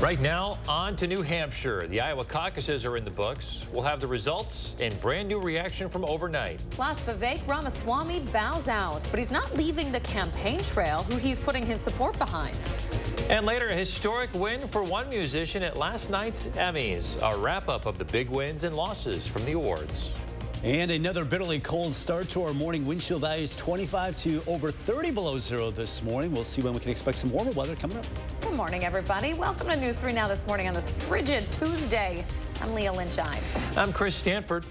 Right now, on to New Hampshire. The Iowa caucuses are in the books. We'll have the results and brand new reaction from overnight. Plus, Vivek Ramaswamy bows out, but he's not leaving the campaign trail who he's putting his support behind. And later, a historic win for one musician at last night's Emmys. A wrap-up of the big wins and losses from the awards. And another bitterly cold start to our morning. Wind chill values 25 to over 30 below zero this morning. We'll see when we can expect some warmer weather coming up. Good morning, everybody. Welcome to News 3 Now this morning on this frigid Tuesday. I'm Leah Lynchine. I'm Chris Stanford.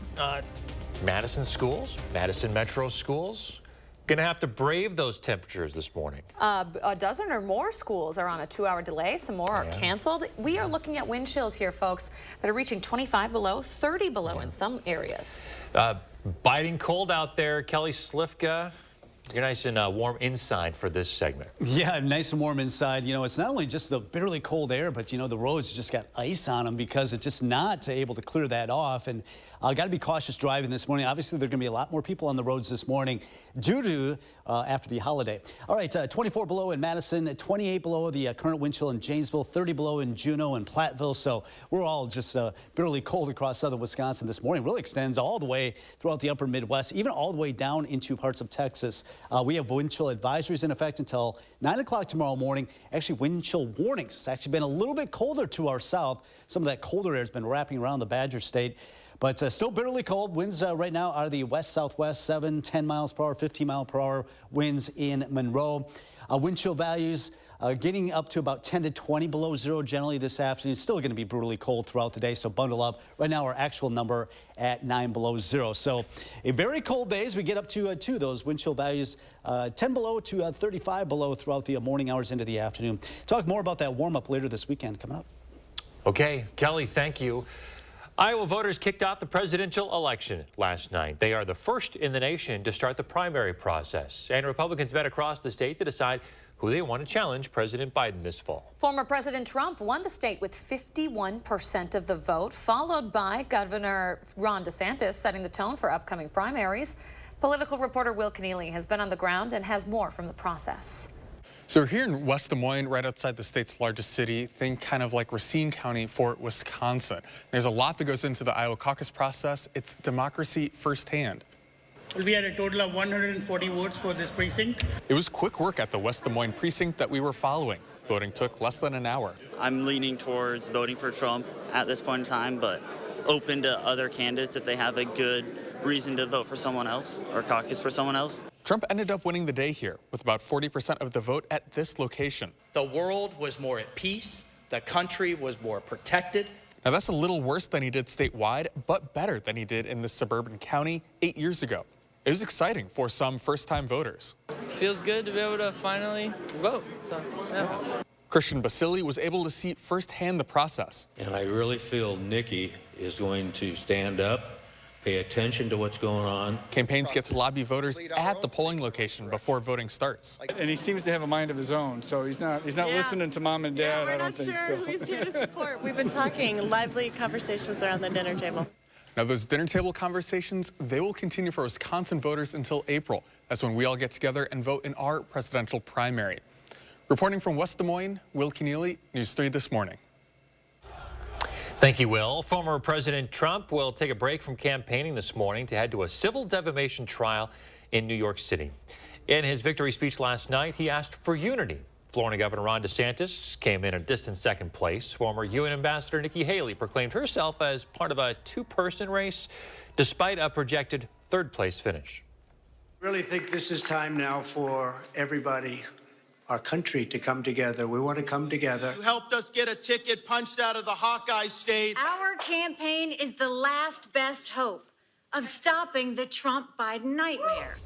Madison schools, Madison Metro schools, gonna have to brave those temperatures this morning. A dozen or more schools are on a 2-hour delay. Some more are canceled. We are looking at wind chills here, folks, that are reaching 25 below, 30 below in some areas. Biting cold out there. Kelly Slifka, you're nice and warm inside for this segment. Yeah, nice and warm inside. You know, it's not only just the bitterly cold air, but, you know, the roads just got ice on them because it's just not able to clear that off. And got to be cautious driving this morning. Obviously, there are going to be a lot more people on the roads this morning due to after the holiday. All right, 24 below in Madison, 28 below the current wind chill in Janesville, 30 below in Juneau and Platteville. So we're all just bitterly cold across southern Wisconsin this morning. Really extends all the way throughout the upper Midwest, even all the way down into parts of Texas. We have wind chill advisories in effect until 9 o'clock tomorrow morning. Actually, wind chill warnings. It's actually been a little bit colder to our south. Some of that colder air has been wrapping around the Badger State. But still bitterly cold. Winds right now are the west-southwest, 7, 10 miles per hour, 15 mile per hour winds in Monroe. Wind chill values getting up to about 10 to 20 below zero generally this afternoon. Still going to be brutally cold throughout the day, so bundle up. Right now, our actual number at 9 below zero. So a very cold day as we get up to those wind chill values, 10 below to 35 below throughout the morning hours into the afternoon. Talk more about that warm-up later this weekend coming up. Okay, Kelly, thank you. Iowa voters kicked off the presidential election last night. They are the first in the nation to start the primary process. And Republicans met across the state to decide who they want to challenge President Biden this fall. Former President Trump won the state with 51% of the vote, followed by Governor Ron DeSantis, setting the tone for upcoming primaries. Political reporter Will Keneally has been on the ground and has more from the process. So we're here in West Des Moines, right outside the state's largest city. Think kind of like Racine County for Wisconsin. There's a lot that goes into the Iowa caucus process. It's democracy firsthand. We had a total of 140 votes for this precinct. It was quick work at the West Des Moines precinct that we were following. Voting took less than an hour. I'm leaning towards voting for Trump at this point in time, but open to other candidates if they have a good reason to vote for someone else or caucus for someone else. Trump ended up winning the day here with about 40% of the vote at this location. The world was more at peace. The country was more protected. Now that's a little worse than he did statewide, but better than he did in this suburban county 8 years ago. It was exciting for some first-time voters. Feels good to be able to finally vote, so yeah. Christian Basili was able to see firsthand the process. And I really feel Nikki is going to stand up, pay attention to what's going on. Campaigns get to lobby voters at the polling location before voting starts. And he seems to have a mind of his own, so he's not listening to mom and dad, I don't think so. We're not sure who's here to support. We've been talking lively conversations around the dinner table. Now those dinner table conversations, they will continue for Wisconsin voters until April. That's when we all get together and vote in our presidential primary. Reporting from West Des Moines, Will Keneally, News 3 This Morning. Thank you, Will. Former President Trump will take a break from campaigning this morning to head to a civil defamation trial in New York City. In his victory speech last night, he asked for unity. Florida Governor Ron DeSantis came in a distant second place. Former UN Ambassador Nikki Haley proclaimed herself as part of a two-person race, despite a projected third-place finish. I really think this is time now for everybody, our country, to come together. We want to come together. You helped us get a ticket punched out of the Hawkeye State. Our campaign is the last best hope of stopping the Trump-Biden nightmare.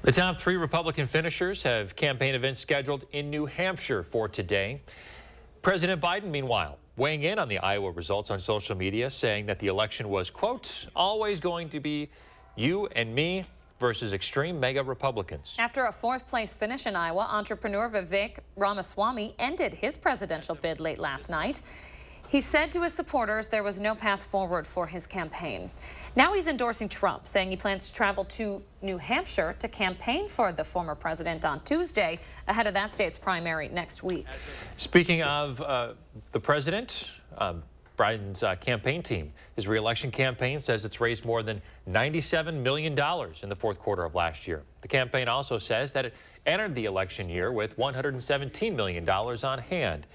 The top 3 Republican finishers have campaign events scheduled in New Hampshire for today. President Biden, meanwhile, weighing in on the Iowa results on social media, saying that the election was, quote, always going to be you and me versus extreme mega Republicans. After a 4th-place finish in Iowa, entrepreneur Vivek Ramaswamy ended his presidential bid late last night. He said to his supporters there was no path forward for his campaign. Now he's endorsing Trump, saying he plans to travel to New Hampshire to campaign for the former president on Tuesday, ahead of that state's primary next week. Speaking of the president, Biden's campaign team, his re-election campaign says it's raised more than $97 million in the fourth quarter of last year. The campaign also says that it entered the election year with $117 million on hand.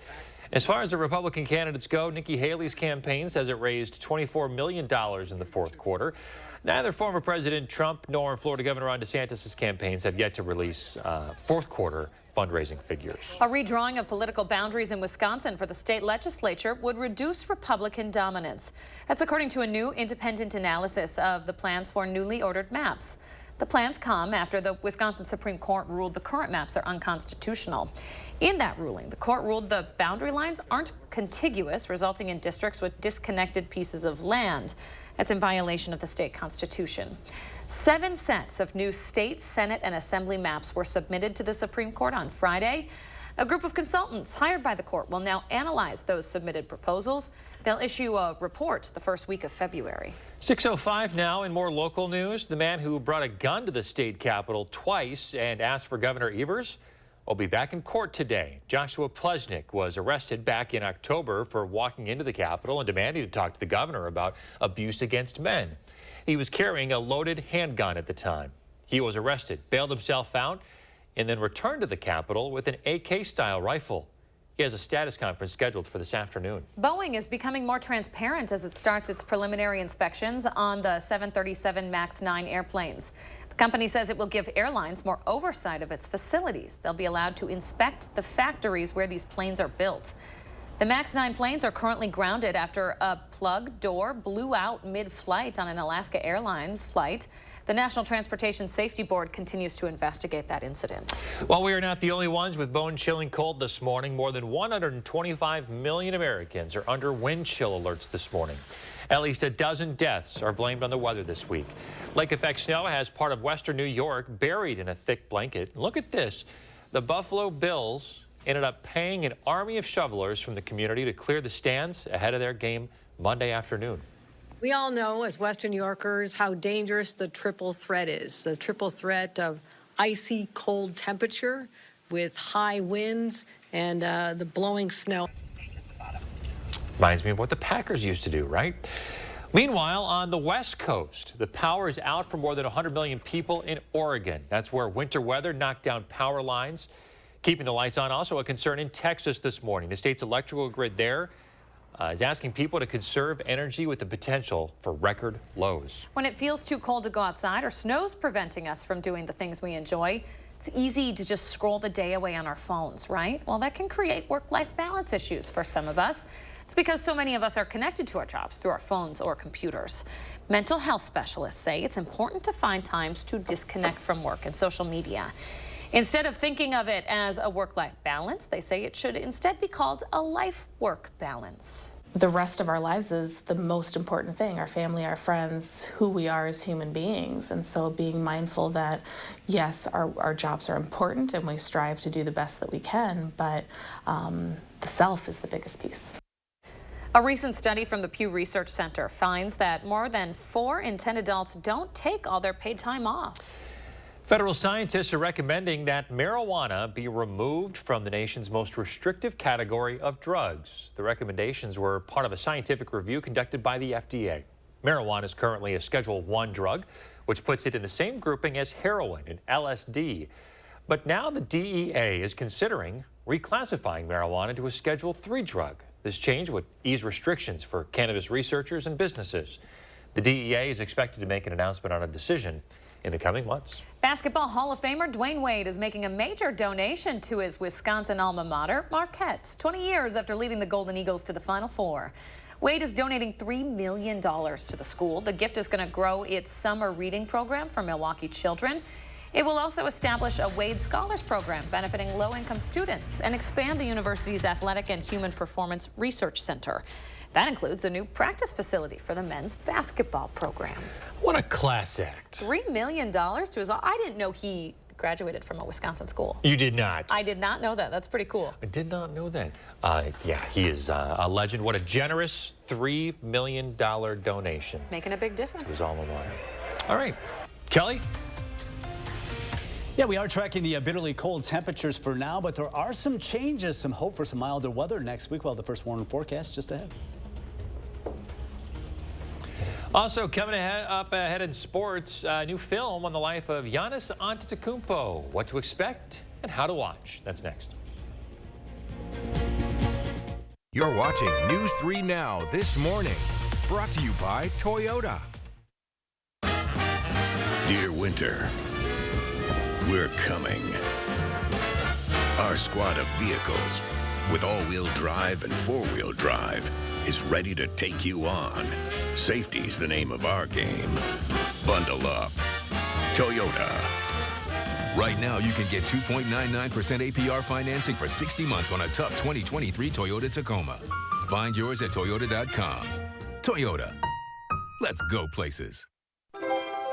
As far as the Republican candidates go, Nikki Haley's campaign says it raised $24 million in the fourth quarter. Neither former President Trump nor Florida Governor Ron DeSantis' campaigns have yet to release fourth quarter fundraising figures. A redrawing of political boundaries in Wisconsin for the state legislature would reduce Republican dominance. That's according to a new independent analysis of the plans for newly ordered maps. The plans come after the Wisconsin Supreme Court ruled the current maps are unconstitutional. In that ruling, the court ruled the boundary lines aren't contiguous, resulting in districts with disconnected pieces of land. That's in violation of the state constitution. 7 sets of new state, Senate, and Assembly maps were submitted to the Supreme Court on Friday. A group of consultants hired by the court will now analyze those submitted proposals. They'll issue a report the first week of February. 6:05 now. In more local news, the man who brought a gun to the state capitol twice and asked for Governor Evers will be back in court today. Joshua Plesnick was arrested back in October for walking into the Capitol and demanding to talk to the governor about abuse against men. He was carrying a loaded handgun at the time. He was arrested, bailed himself out, and then returned to the Capitol with an AK-style rifle. He has a status conference scheduled for this afternoon. Boeing is becoming more transparent as it starts its preliminary inspections on the 737 MAX 9 airplanes. The company says it will give airlines more oversight of its facilities. They'll be allowed to inspect the factories where these planes are built. The MAX 9 planes are currently grounded after a plug door blew out mid-flight on an Alaska Airlines flight. The National Transportation Safety Board continues to investigate that incident. Well, we are not the only ones with bone-chilling cold this morning. More than 125 million Americans are under wind chill alerts this morning. At least a dozen deaths are blamed on the weather this week. Lake effect snow has part of western New York buried in a thick blanket. Look at this. The Buffalo Bills ended up paying an army of shovelers from the community to clear the stands ahead of their game Monday afternoon. We all know as Western New Yorkers how dangerous the triple threat is. The triple threat of icy cold temperature with high winds and the blowing snow. Reminds me of what the Packers used to do, right? Meanwhile, on the West Coast, the power is out for more than 100 million people in Oregon. That's where winter weather knocked down power lines. Keeping the lights on, also a concern in Texas this morning. The state's electrical grid there is asking people to conserve energy with the potential for record lows. When it feels too cold to go outside or snow's preventing us from doing the things we enjoy, it's easy to just scroll the day away on our phones, right? Well, that can create work-life balance issues for some of us. It's because so many of us are connected to our jobs through our phones or computers. Mental health specialists say it's important to find times to disconnect from work and social media. Instead of thinking of it as a work-life balance, they say it should instead be called a life-work balance. The rest of our lives is the most important thing, our family, our friends, who we are as human beings. And so being mindful that, yes, our jobs are important and we strive to do the best that we can, but the self is the biggest piece. A recent study from the Pew Research Center finds that more than 4 in 10 adults don't take all their paid time off. Federal scientists are recommending that marijuana be removed from the nation's most restrictive category of drugs. The recommendations were part of a scientific review conducted by the FDA. Marijuana is currently a Schedule I drug, which puts it in the same grouping as heroin and LSD. But now the DEA is considering reclassifying marijuana to a Schedule III drug. This change would ease restrictions for cannabis researchers and businesses. The DEA is expected to make an announcement on a decision in the coming months. Basketball Hall of Famer Dwayne Wade is making a major donation to his Wisconsin alma mater, Marquette, 20 years after leading the Golden Eagles to the Final Four. Wade is donating $3 million to the school. The gift is going to grow its summer reading program for Milwaukee children. It will also establish a Wade Scholars Program benefiting low-income students and expand the university's Athletic and Human Performance Research Center. That includes a new practice facility for the men's basketball program. What a class act. $3 million to his... I didn't know he graduated from a Wisconsin school. You did not. I did not know that. That's pretty cool. I did not know that. Yeah, he is a legend. What a generous $3 million donation. Making a big To difference. his alma mater. All right, Kelly. Yeah, we are tracking the bitterly cold temperatures for now, but there are some changes, some hope for some milder weather next week. We'll have the first warning forecast just ahead. Also coming ahead in sports, a new film on the life of Giannis Antetokounmpo. What to expect and how to watch. That's next. You're watching News 3 Now this morning. Brought to you by Toyota. Dear winter, we're coming. Our squad of vehicles with all-wheel drive and four-wheel drive is ready to take you on. Safety's the name of our game. Bundle up. Toyota. Right now, you can get 2.99% APR financing for 60 months on a tough 2023 Toyota Tacoma. Find yours at Toyota.com. Toyota. Let's go places.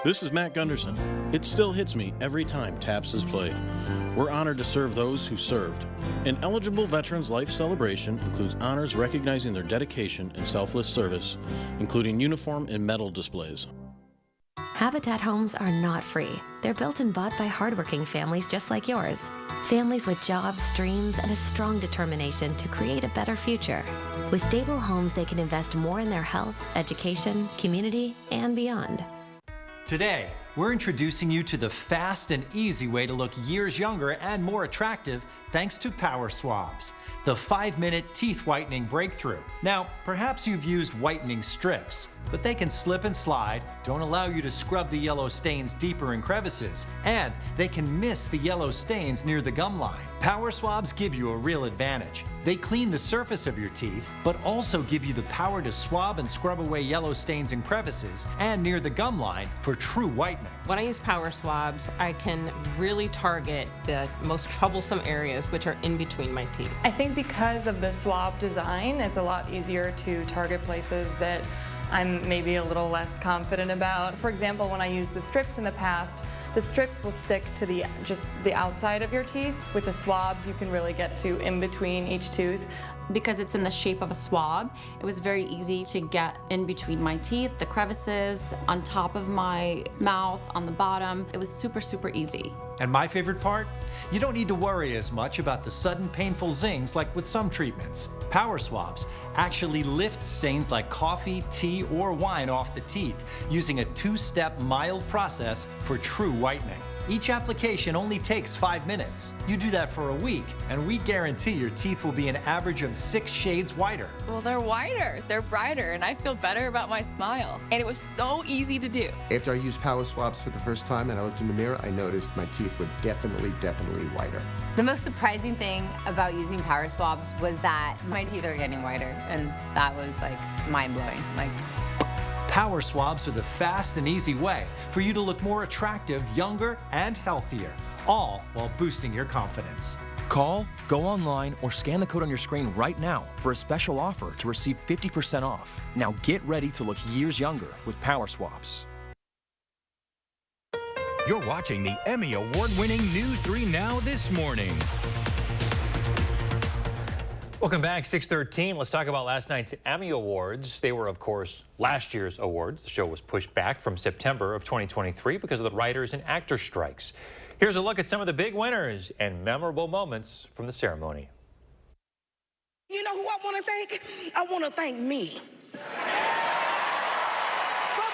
This is Matt Gunderson. It still hits me every time TAPS is played. We're honored to serve those who served. An eligible Veterans Life Celebration includes honors recognizing their dedication and selfless service, including uniform and medal displays. Habitat homes are not free. They're built and bought by hardworking families just like yours. Families with jobs, dreams, and a strong determination to create a better future. With stable homes, they can invest more in their health, education, community, and beyond. Today, we're introducing you to the fast and easy way to look years younger and more attractive thanks to Power Swabs, the 5-minute teeth whitening breakthrough. Now, perhaps you've used whitening strips, but they can slip and slide, don't allow you to scrub the yellow stains deeper in crevices, and they can miss the yellow stains near the gum line. Power Swabs give you a real advantage. They clean the surface of your teeth, but also give you the power to swab and scrub away yellow stains in crevices and near the gum line for true whitening. When I use Power Swabs, I can really target the most troublesome areas, which are in between my teeth. I think because of the swab design, it's a lot easier to target places that I'm maybe a little less confident about. For example, when I used the strips in the past, the strips will stick to just the outside of your teeth. With the swabs, you can really get to in between each tooth. Because it's in the shape of a swab, it was very easy to get in between my teeth, the crevices, on top of my mouth, on the bottom. It was super, super easy. And my favorite part? You don't need to worry as much about the sudden painful zings like with some treatments. Power Swabs actually lift stains like coffee, tea, or wine off the teeth using a 2-step mild process for true whitening. Each application only takes 5 minutes. You do that for a week, and we guarantee your teeth will be an average of 6 shades whiter. Well, they're whiter, they're brighter, and I feel better about my smile. And it was so easy to do. After I used Power Swabs for the first time and I looked in the mirror, I noticed my teeth were definitely whiter. The most surprising thing about using Power Swabs was that my teeth are getting whiter, and that was like mind-blowing. Power Swabs are the fast and easy way for you to look more attractive, younger, and healthier, all while boosting your confidence. Call, go online, or scan the code on your screen right now for a special offer to receive 50% off. Now get ready to look years younger with Power Swabs. You're watching the Emmy Award-winning News 3 Now this morning. Welcome back, 6:13. Let's talk about last night's Emmy Awards. They were, of course, last year's awards. The show was pushed back from September of 2023 because of the writers and actors strikes. Here's a look at some of the big winners and memorable moments from the ceremony. You know who I want to thank? I want to thank me for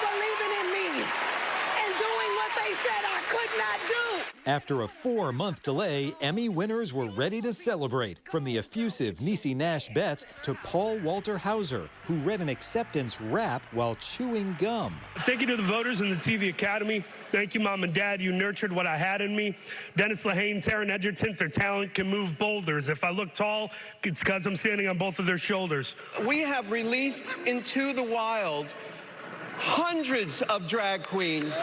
believing in me and doing what they said I could not do. After a 4-month delay, Emmy winners were ready to celebrate. From the effusive Niecy Nash Betts to Paul Walter Hauser, who read an acceptance rap while chewing gum. Thank you to the voters in the TV Academy. Thank you, Mom and Dad. You nurtured what I had in me. Dennis Lehane, Taron Egerton, their talent can move boulders. If I look tall, it's because I'm standing on both of their shoulders. We have released into the wild hundreds of drag queens.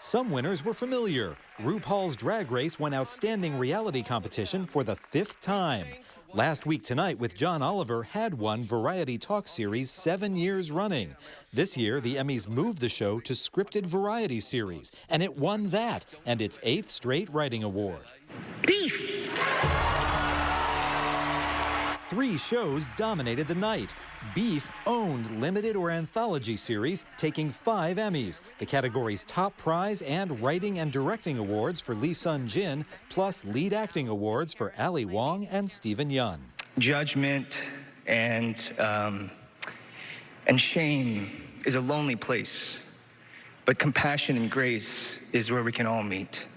Some winners were familiar. RuPaul's Drag Race won Outstanding Reality Competition for the 5th time. Last Week Tonight with John Oliver had won Variety Talk Series 7 years running. This year, the Emmys moved the show to Scripted Variety Series, and it won that and its 8th straight writing award. Beef! 3 shows dominated the night. Beef owned limited or anthology series, taking 5 Emmys, the category's top prize and writing and directing awards for Lee Sun-jin, plus lead acting awards for Ali Wong and Stephen Yeun. Judgment and shame is a lonely place, but compassion and grace is where we can all meet.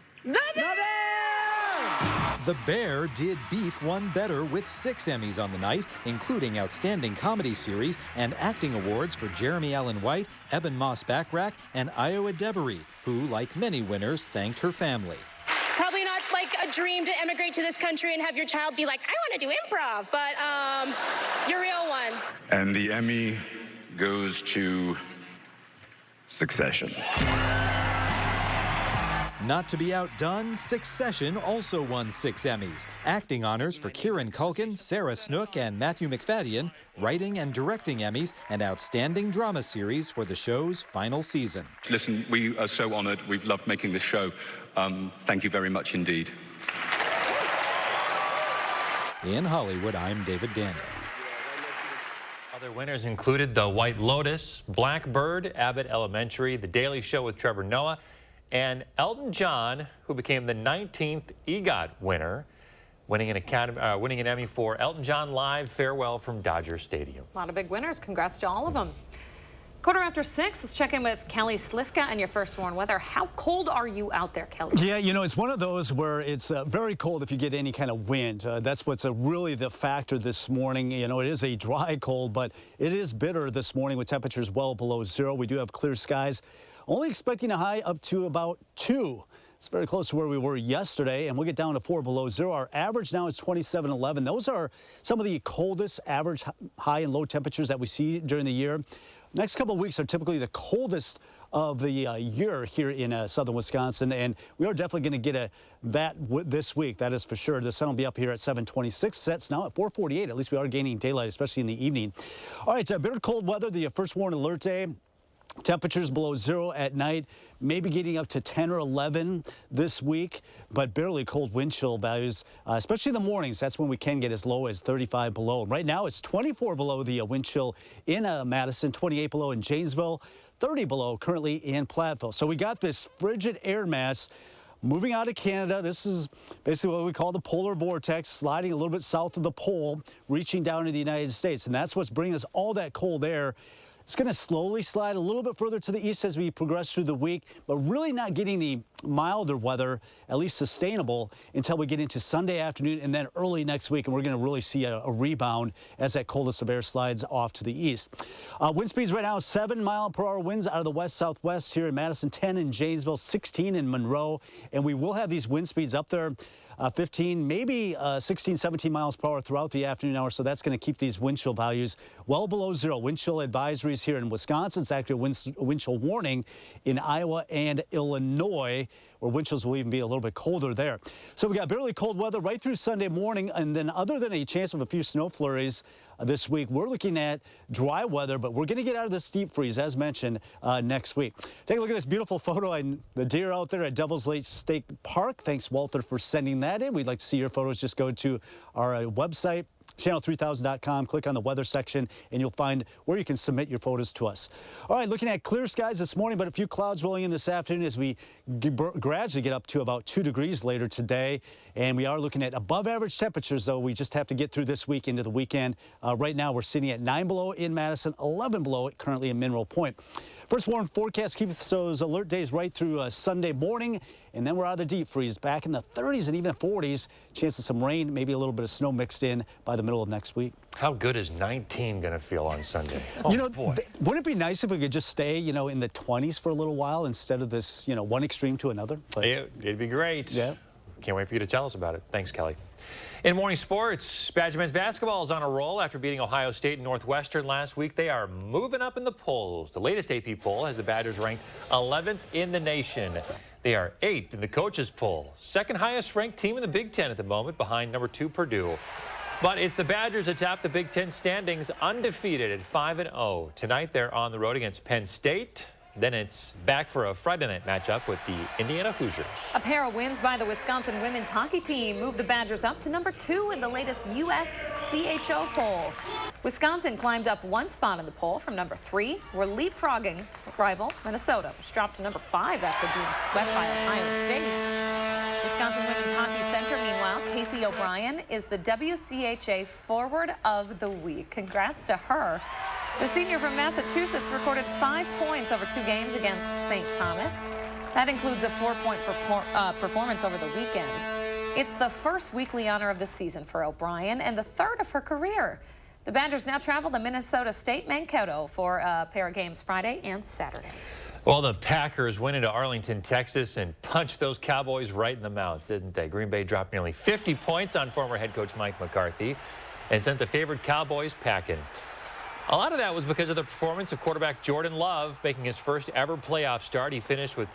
The Bear did Beef one better with 6 Emmys on the night, including Outstanding Comedy Series and acting awards for Jeremy Allen White, Eben Moss-Backrack, and Iowa Debery, who, like many winners, thanked her family. Probably not like a dream to emigrate to this country and have your child be like, I want to do improv, but you're real ones. And the Emmy goes to Succession. Not to be outdone, Succession also won 6 Emmys. Acting honors for Kieran Culkin, Sarah Snook, and Matthew McFadden, writing and directing Emmys, and Outstanding Drama Series for the show's final season. Listen, we are so honored. We've loved making this show. Thank you very much indeed. In Hollywood, I'm David Daniel. Other winners included The White Lotus, Blackbird, Abbott Elementary, The Daily Show with Trevor Noah, and Elton John, who became the 19th EGOT winner, winning an Emmy for Elton John Live Farewell from Dodger Stadium. A lot of big winners. Congrats to all of them. 6:15, let's check in with Kelly Slifka and your first warn weather. How cold are you out there, Kelly? Yeah, you know, it's one of those where it's very cold if you get any kind of wind. That's what's really the factor this morning. You know, it is a dry cold, but it is bitter this morning with temperatures well below 0. We do have clear skies. Only expecting a high up to about 2. It's very close to where we were yesterday, and we'll get down to 4 below 0. Our average now is 27.11. Those are some of the coldest average high and low temperatures that we see during the year. Next couple of weeks are typically the coldest of the year here in southern Wisconsin, and we are definitely going to get that this week. That is for sure. The sun will be up here at 7:26. Sets now at 4:48. At least we are gaining daylight, especially in the evening. All right, bitter cold weather. The first warn alert day. Temperatures below 0 at night, maybe getting up to 10 or 11 this week, but barely cold wind chill values, especially in the mornings. That's when we can get as low as 35 below. Right now, it's 24 below the wind chill in Madison, 28 below in Janesville, 30 below currently in Platteville. So we got this frigid air mass moving out of Canada. This is basically what we call the polar vortex, sliding a little bit south of the pole, reaching down to the United States. And that's what's bringing us all that cold air. It's going to slowly slide a little bit further to the east as we progress through the week, but really not getting the milder weather, at least sustainable, until we get into Sunday afternoon and then early next week. And we're going to really see a rebound as that coldest of air slides off to the east. Wind speeds right now, 7-mile-per-hour winds out of the west-southwest here in Madison, 10 in Janesville, 16 in Monroe. And we will have these wind speeds up there. 15, maybe 16, 17 miles per hour throughout the afternoon hour. So that's going to keep these wind chill values well below 0. Wind chill advisories here in Wisconsin. It's actually a wind chill warning in Iowa and Illinois, where wind chills will even be a little bit colder there. So we got barely cold weather right through Sunday morning. And then other than a chance of a few snow flurries this week, we're looking at dry weather, but we're going to get out of this deep freeze, as mentioned, next week. Take a look at this beautiful photo of the deer out there at Devil's Lake State Park. Thanks, Walter, for sending that in. We'd like to see your photos. Just go to our website, channel3000.com, click on the weather section, and you'll find where you can submit your photos to us. All right, looking at clear skies this morning, but a few clouds rolling in this afternoon as we gradually get up to about 2 degrees later today. And we are looking at above average temperatures, though. We just have to get through this week into the weekend. Right now, we're sitting at 9 below in Madison, 11 below currently in Mineral Point. First warn forecast keeps those alert days right through Sunday morning, and then we're out of the deep freeze back in the 30s and even 40s. Chance of some rain, maybe a little bit of snow mixed in by the middle of next week. How good is 19 going to feel on Sunday? Oh, you know, boy. Wouldn't it be nice if we could just stay, you know, in the 20s for a little while instead of this, you know, one extreme to another? But It'd be great. Yeah. Can't wait for you to tell us about it. Thanks, Kelly. In morning sports, Badger men's basketball is on a roll after beating Ohio State and Northwestern last week. They are moving up in the polls. The latest AP poll has the Badgers ranked 11th in the nation. They are 8th in the coaches poll. Second highest ranked team in the Big Ten at the moment, behind number 2 Purdue. But it's the Badgers that top the Big Ten standings undefeated at 5-0. Tonight they're on the road against Penn State. Then it's back for a Friday night matchup with the Indiana Hoosiers. A pair of wins by the Wisconsin women's hockey team moved the Badgers up to number 2 in the latest WISC-CHO poll. Wisconsin climbed up 1 spot in the poll from number 3. We're leapfrogging rival Minnesota, which dropped to number 5 after being swept by Ohio State. Wisconsin women's hockey center, meanwhile, Casey O'Brien is the WCHA Forward of the Week. Congrats to her. The senior from Massachusetts recorded 5 points over 2 games against St. Thomas. That includes a 4-point performance over the weekend. It's the first weekly honor of the season for O'Brien and the 3rd of her career. The Badgers now travel to Minnesota State Mankato for a pair of games Friday and Saturday. Well, the Packers went into Arlington, Texas, and punched those Cowboys right in the mouth, didn't they? Green Bay dropped nearly 50 points on former head coach Mike McCarthy and sent the favored Cowboys packing. A lot of that was because of the performance of quarterback Jordan Love, making his first ever playoff start. He finished with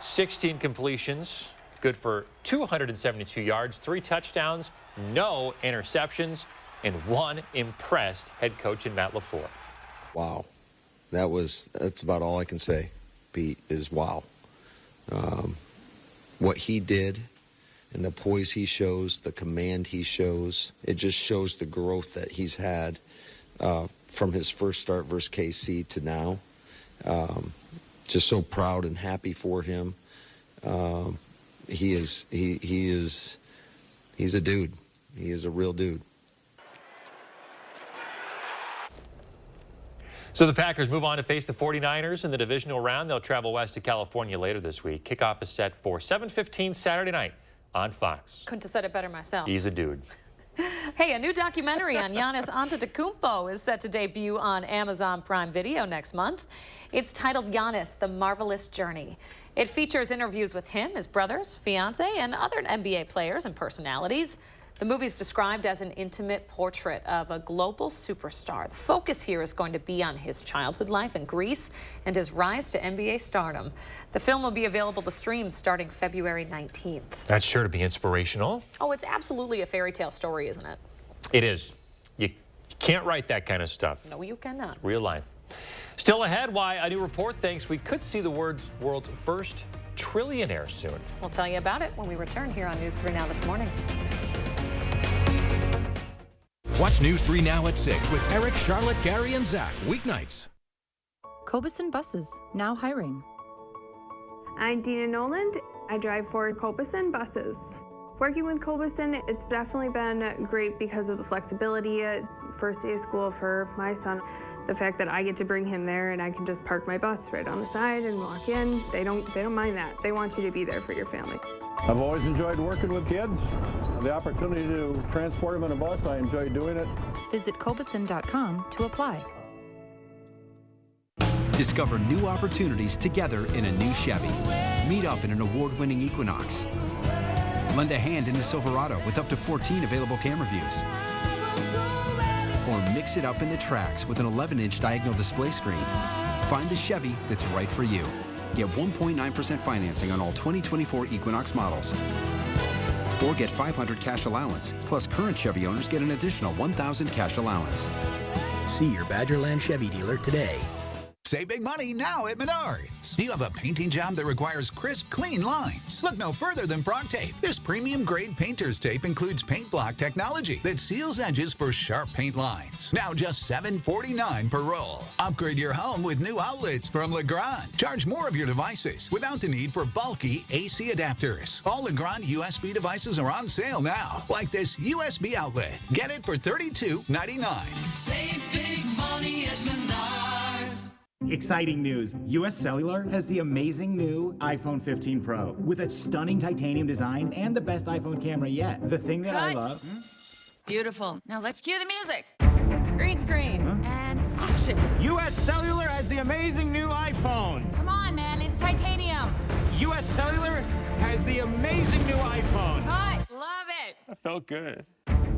16 completions, good for 272 yards, 3 touchdowns, no interceptions, and 1 impressed head coach in Matt LaFleur. Wow. That's about all I can say, Pete, is wow. What he did and the poise he shows, the command he shows, it just shows the growth that he's had from his first start versus KC to now. Just so proud and happy for him. He's a dude. He is a real dude. So the Packers move on to face the 49ers in the divisional round. They'll travel west to California later this week. Kickoff is set for 7:15 Saturday night on Fox. Couldn't have said it better myself. He's a dude. Hey, a new documentary on Giannis Antetokounmpo is set to debut on Amazon Prime Video next month. It's titled Giannis, The Marvelous Journey. It features interviews with him, his brothers, fiancé, and other NBA players and personalities. The movie's described as an intimate portrait of a global superstar. The focus here is going to be on his childhood life in Greece and his rise to NBA stardom. The film will be available to stream starting February 19th. That's sure to be inspirational. Oh, it's absolutely a fairy tale story, isn't it? It is. You can't write that kind of stuff. No, you cannot. It's real life. Still ahead, why a new report thinks we could see the world's first trillionaire soon. We'll tell you about it when we return here on News 3 Now this morning. Watch News 3 Now at 6 with Eric, Charlotte, Gary, and Zach, weeknights. Cobeson Buses, now hiring. I'm Dina Noland. I drive for Cobeson Buses. Working with Cobeson, it's definitely been great because of the flexibility. First day of school for my son, the fact that I get to bring him there and I can just park my bus right on the side and walk in. They don't mind that. They want you to be there for your family. I've always enjoyed working with kids. The opportunity to transport them in a bus, I enjoy doing it. Visit Cobeson.com to apply. Discover new opportunities together in a new Chevy. Meet up in an award-winning Equinox. Lend a hand in the Silverado with up to 14 available camera views. Or mix it up in the Trax with an 11-inch diagonal display screen. Find the Chevy that's right for you. Get 1.9% financing on all 2024 Equinox models. Or get $500 cash allowance. Plus, current Chevy owners get an additional $1,000 cash allowance. See your Badgerland Chevy dealer today. Save big money now at Menards. Do you have a painting job that requires crisp, clean lines? Look no further than Frog Tape. This premium-grade painter's tape includes paint block technology that seals edges for sharp paint lines. Now just $7.49 per roll. Upgrade your home with new outlets from Legrand. Charge more of your devices without the need for bulky AC adapters. All Legrand USB devices are on sale now, like this USB outlet. Get it for $32.99. Save big money at Menards. Exciting news. US Cellular has the amazing new iPhone 15 Pro with its stunning titanium design and the best iPhone camera yet. The thing that I love... Beautiful. Now let's cue the music. Green screen. And action. US Cellular has the amazing new iPhone. Come on, man. It's titanium. U.S. Cellular has the amazing new iPhone. Hi, love it. That felt good.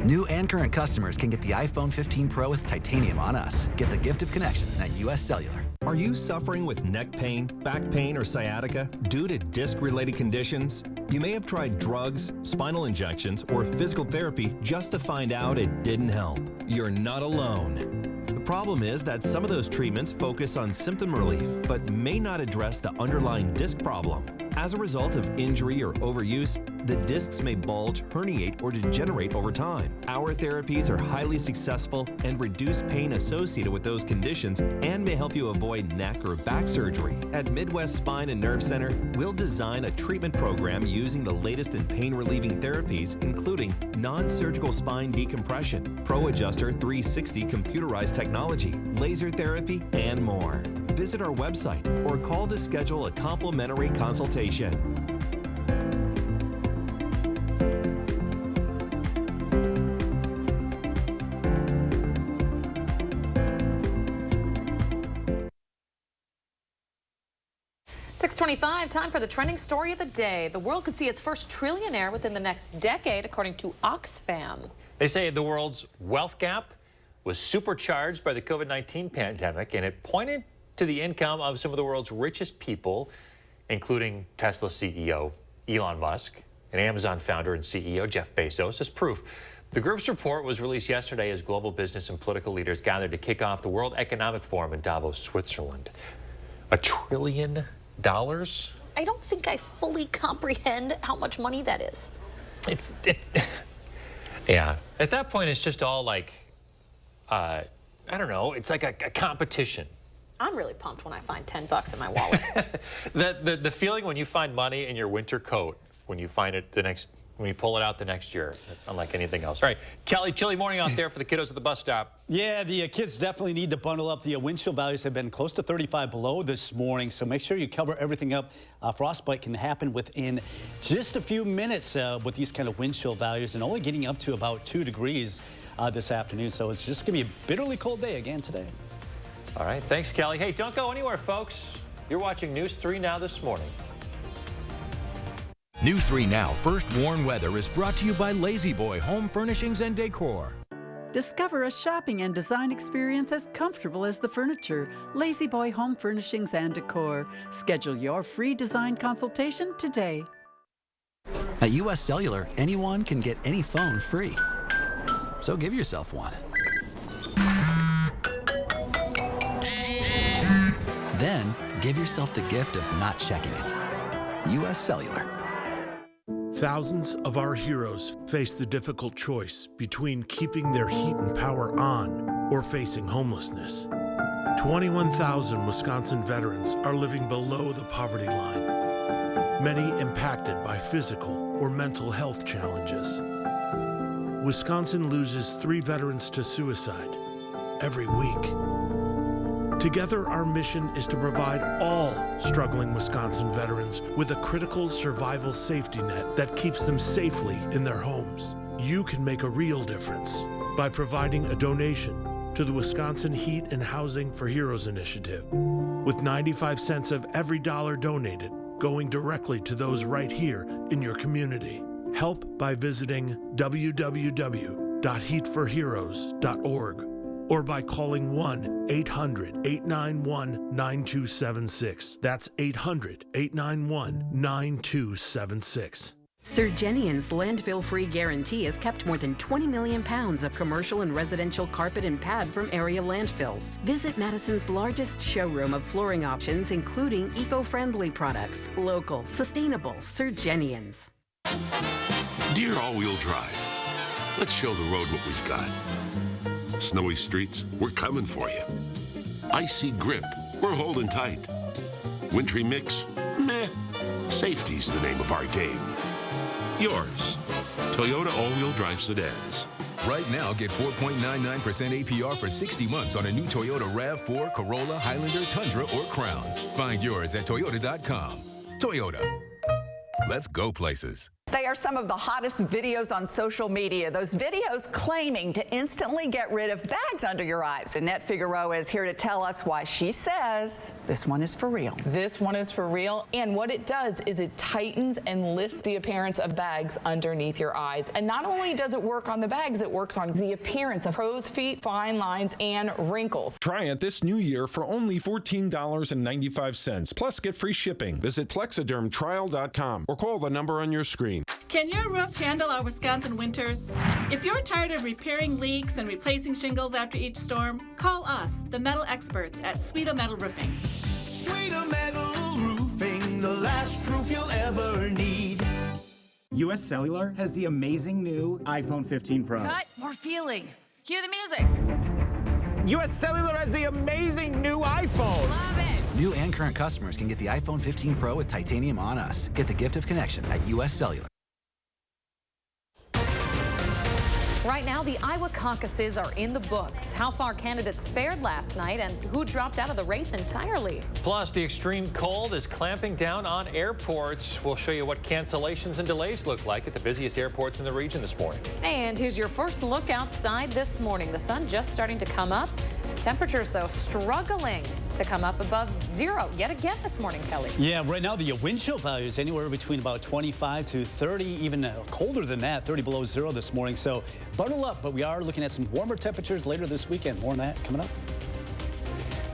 New and current customers can get the iPhone 15 Pro with titanium on us. Get the gift of connection at U.S. Cellular. Are you suffering with neck pain, back pain, or sciatica due to disc-related conditions? You may have tried drugs, spinal injections, or physical therapy just to find out it didn't help. You're not alone. The problem is that some of those treatments focus on symptom relief, but may not address the underlying disc problem. As a result of injury or overuse, the discs may bulge, herniate, or degenerate over time. Our therapies are highly successful and reduce pain associated with those conditions and may help you avoid neck or back surgery. At Midwest Spine and Nerve Center, we'll design a treatment program using the latest in pain-relieving therapies, including non-surgical spine decompression, Pro Adjuster 360 computerized technology, laser therapy, and more. Visit our website or call to schedule a complimentary consultation. .25, time for the trending story of the day. The world could see its first trillionaire within the next decade, according to Oxfam. They say the world's wealth gap was supercharged by the COVID-19 pandemic, and it pointed to the income of some of the world's richest people, including Tesla CEO Elon Musk and Amazon founder and CEO Jeff Bezos, as proof. The group's report was released yesterday as global business and political leaders gathered to kick off the World Economic Forum in Davos, Switzerland. $1 trillion? I don't think I fully comprehend how much money that is. Yeah. At that point, it's just all like, I don't know, it's like a competition. I'm really pumped when I find $10 in my wallet. The feeling when you find money in your winter coat, when you find it when you pull it out the next year, it's unlike anything else. All right, Kelly, chilly morning out there for the kiddos at the bus stop. Yeah, the kids definitely need to bundle up. The wind chill values have been close to 35 below this morning, so make sure you cover everything up. Frostbite can happen within just a few minutes with these kind of wind chill values, and only getting up to about 2 degrees this afternoon. So it's just going to be a bitterly cold day again today. All right, thanks, Kelly. Hey, don't go anywhere, folks. You're watching News 3 Now this morning. News 3 Now First Warn Weather is brought to you by Lazy Boy Home Furnishings and Decor. Discover a shopping and design experience as comfortable as the furniture. Lazy Boy Home Furnishings and Decor. Schedule your free design consultation today. At U.S. Cellular, anyone can get any phone free. So give yourself one. Then give yourself the gift of not checking it. U.S. Cellular. Thousands of our heroes face the difficult choice between keeping their heat and power on or facing homelessness. 21,000 Wisconsin veterans are living below the poverty line, many impacted by physical or mental health challenges. Wisconsin loses 3 veterans to suicide every week. Together, our mission is to provide all struggling Wisconsin veterans with a critical survival safety net that keeps them safely in their homes. You can make a real difference by providing a donation to the Wisconsin Heat and Housing for Heroes initiative, with 95 cents of every dollar donated going directly to those right here in your community. Help by visiting www.heatforheroes.org. or by calling 1-800-891-9276. That's 800-891-9276. Surgenian's landfill-free guarantee has kept more than 20 million pounds of commercial and residential carpet and pad from area landfills. Visit Madison's largest showroom of flooring options, including eco-friendly products. Local, sustainable Surgenian's. Dear all-wheel drive, let's show the road what we've got. Snowy streets, we're coming for you. Icy grip, we're holding tight. Wintry mix, meh. Safety's the name of our game. Yours, Toyota all-wheel drive sedans. Right now, get 4.99% APR for 60 months on a new Toyota RAV4, Corolla, Highlander, Tundra, or Crown. Find yours at Toyota.com. Toyota. Let's go places. They are some of the hottest videos on social media. Those videos claiming to instantly get rid of bags under your eyes. Annette Figueroa is here to tell us why she says this one is for real. This one is for real, and what it does is it tightens and lifts the appearance of bags underneath your eyes. And not only does it work on the bags, it works on the appearance of crow's feet, fine lines, and wrinkles. Try it this new year for only $14.95. Plus, get free shipping. Visit plexidermtrial.com or call the number on your screen. Can your roof handle our Wisconsin winters? If you're tired of repairing leaks and replacing shingles after each storm, call us, the metal experts at Sweeto Metal Roofing. Sweeto Metal Roofing, the last roof you'll ever need. US Cellular has the amazing new iPhone 15 Pro. Cut, more feeling. Cue the music. US Cellular has the amazing new iPhone. Love it. New and current customers can get the iPhone 15 Pro with titanium on us. Get the gift of connection at US Cellular. Right now, the Iowa caucuses are in the books. How far candidates fared last night and who dropped out of the race entirely. Plus, the extreme cold is clamping down on airports. We'll show you what cancellations and delays look like at the busiest airports in the region this morning. And here's your first look outside this morning. The sun just starting to come up. Temperatures, though, struggling to come up above zero yet again this morning, Kelly. Yeah, right now the wind chill value is anywhere between about 25 to 30, even colder than that, 30 below zero this morning. So bundle up, but we are looking at some warmer temperatures later this weekend. More on that coming up.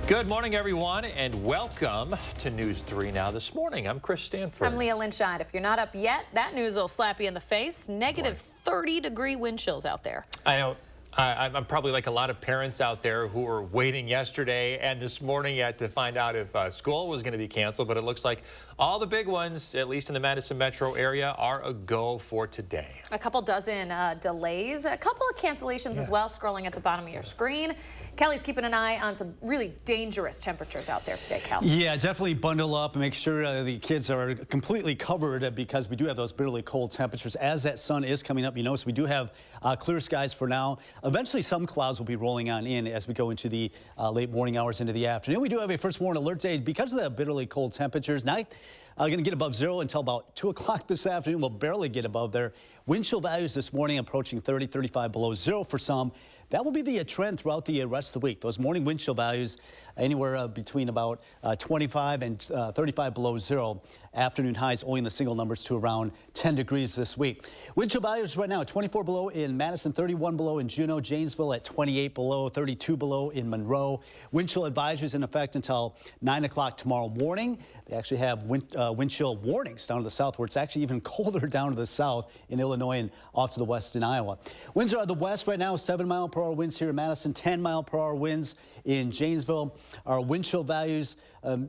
Good morning, everyone, and welcome to News 3 Now this morning. I'm Chris Stanford. I'm Leah Linscheid. If you're not up yet, that news will slap you in the face. Negative 30-degree wind chills out there. I know. I'm probably like a lot of parents out there who were waiting yesterday and this morning yet to find out if school was going to be canceled, but it looks like all the big ones, at least in the Madison metro area, are a go for today. A couple dozen delays, a couple of cancellations as well, scrolling at the bottom of your screen. Kelly's keeping an eye on some really dangerous temperatures out there today, Kelly. Yeah, definitely bundle up and make sure the kids are completely covered because we do have those bitterly cold temperatures. As that sun is coming up, you notice we do have clear skies for now. Eventually, some clouds will be rolling on in as we go into the late morning hours into the afternoon. We do have a first warning alert day because of the bitterly cold temperatures. Night going to get above zero until about 2 o'clock this afternoon. We'll barely get above there. Wind chill values this morning approaching 30, 35 below zero for some. That will be the trend throughout the rest of the week. Those morning wind chill values anywhere between about 25 and 35 below zero. Afternoon highs only in the single numbers to around 10 degrees this week. Wind chill values right now 24 below in Madison, 31 below in Juneau, Janesville at 28 below, 32 below in Monroe. Wind chill advisories in effect until 9 o'clock tomorrow morning. They actually have wind chill warnings down to the south, where it's actually even colder down to the south in Illinois and off to the west in Iowa. Winds are out of the west right now, 7-mile-per-hour winds here in Madison, 10-mile-per-hour winds in Janesville. Our wind chill values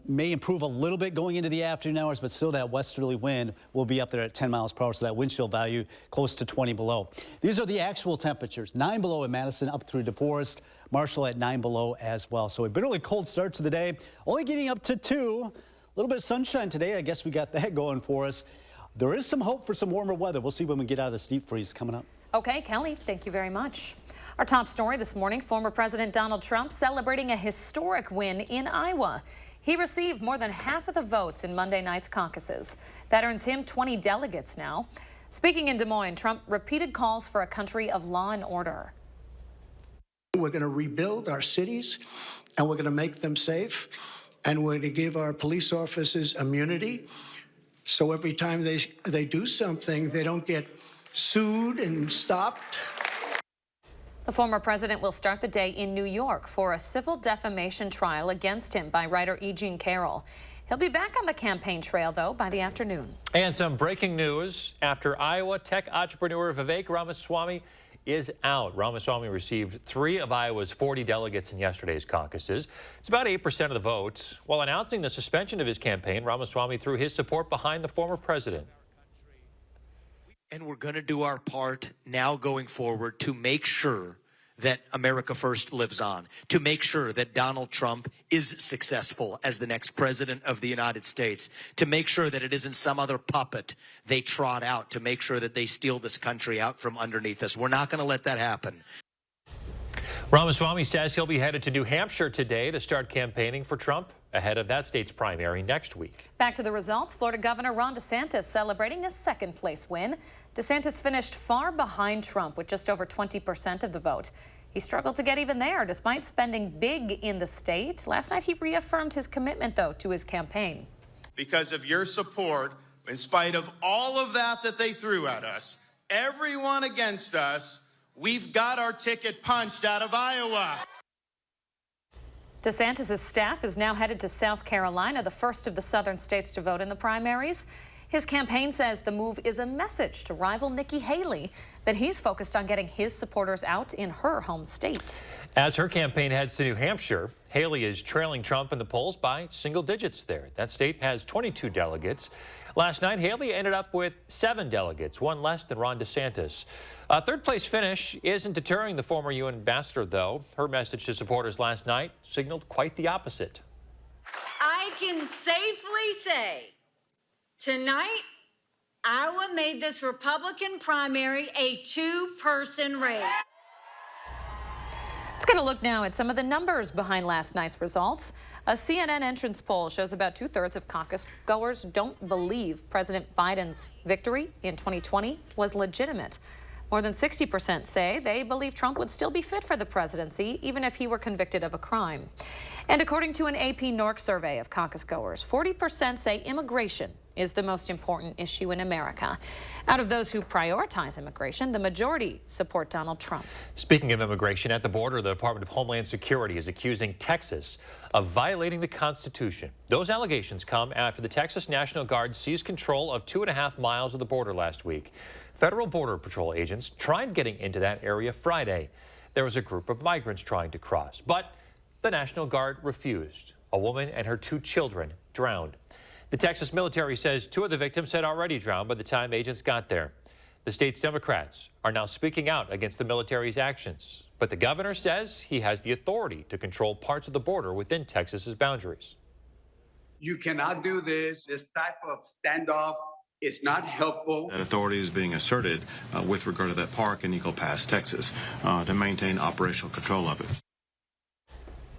may improve a little bit going into the afternoon hours, but still that westerly wind will be up there at 10 miles per hour, so that wind chill value close to 20 below. These are the actual temperatures. 9 below in Madison, up through DeForest, Marshall at 9 below as well. So a bitterly cold start to the day, only getting up to 2. A little bit of sunshine today. I guess we got that going for us. There is some hope for some warmer weather. We'll see when we get out of this deep freeze coming up. Okay, Kelly, thank you very much. Our top story this morning, former President Donald Trump celebrating a historic win in Iowa. He received more than half of the votes in Monday night's caucuses. That earns him 20 delegates now. Speaking in Des Moines, Trump repeated calls for a country of law and order. We're going to rebuild our cities, and we're going to make them safe, and we're going to give our police officers immunity, so every time they do something, they don't get sued and stopped. The former president will start the day in New York for a civil defamation trial against him by writer E. Jean Carroll. He'll be back on the campaign trail, though, by the afternoon. And some breaking news after Iowa tech entrepreneur Vivek Ramaswamy is out. Ramaswamy received 3 of Iowa's 40 delegates in yesterday's caucuses. It's about 8% of the votes. While announcing the suspension of his campaign, Ramaswamy threw his support behind the former president. And we're going to do our part now going forward to make sure that America First lives on, to make sure that Donald Trump is successful as the next president of the United States, to make sure that it isn't some other puppet they trot out, to make sure that they steal this country out from underneath us. We're not going to let that happen. Ramaswamy says he'll be headed to New Hampshire today to start campaigning for Trump ahead of that state's primary next week. Back to the results. Florida Governor Ron DeSantis celebrating a second-place win. DeSantis finished far behind Trump with just over 20% of the vote. He struggled to get even there despite spending big in the state. Last night, he reaffirmed his commitment, though, to his campaign. Because of your support, in spite of all of that they threw at us, everyone against us, we've got our ticket punched out of Iowa. DeSantis' staff is now headed to South Carolina, the first of the southern states to vote in the primaries. His campaign says the move is a message to rival Nikki Haley that he's focused on getting his supporters out in her home state. As her campaign heads to New Hampshire, Haley is trailing Trump in the polls by single digits there. That state has 22 delegates. Last night, Haley ended up with 7 delegates, one less than Ron DeSantis. A third-place finish isn't deterring the former UN ambassador, though. Her message to supporters last night signaled quite the opposite. I can safely say tonight, Iowa made this Republican primary a two-person race. Let's get a look now at some of the numbers behind last night's results. A CNN entrance poll shows about 2/3 of caucus goers don't believe President Biden's victory in 2020 was legitimate. More than 60% say they believe Trump would still be fit for the presidency, even if he were convicted of a crime. And according to an AP NORC survey of caucus goers, 40% say immigration is the most important issue in America. Out of those who prioritize immigration, the majority support Donald Trump. Speaking of immigration, at the border, the Department of Homeland Security is accusing Texas of violating the Constitution. Those allegations come after the Texas National Guard seized control of 2.5 miles of the border last week. Federal Border Patrol agents tried getting into that area Friday. There was a group of migrants trying to cross, but the National Guard refused. A woman and her 2 children drowned. The Texas military says 2 of the victims had already drowned by the time agents got there. The state's Democrats are now speaking out against the military's actions, but the governor says he has the authority to control parts of the border within Texas's boundaries. You cannot do this type of standoff. It's not helpful. That authority is being asserted with regard to that park in Eagle Pass, Texas, to maintain operational control of it.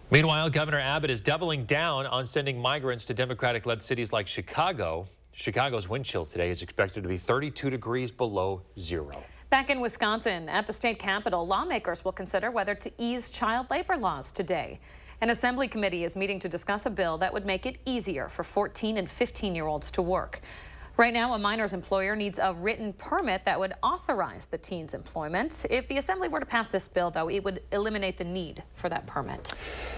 Meanwhile, Governor Abbott is doubling down on sending migrants to Democratic-led cities like Chicago. Chicago's wind chill today is expected to be 32 degrees below zero. Back in Wisconsin, at the state capitol, lawmakers will consider whether to ease child labor laws today. An assembly committee is meeting to discuss a bill that would make it easier for 14 and 15-year-olds to work. Right now, a minor's employer needs a written permit that would authorize the teen's employment. If the assembly were to pass this bill, though, it would eliminate the need for that permit.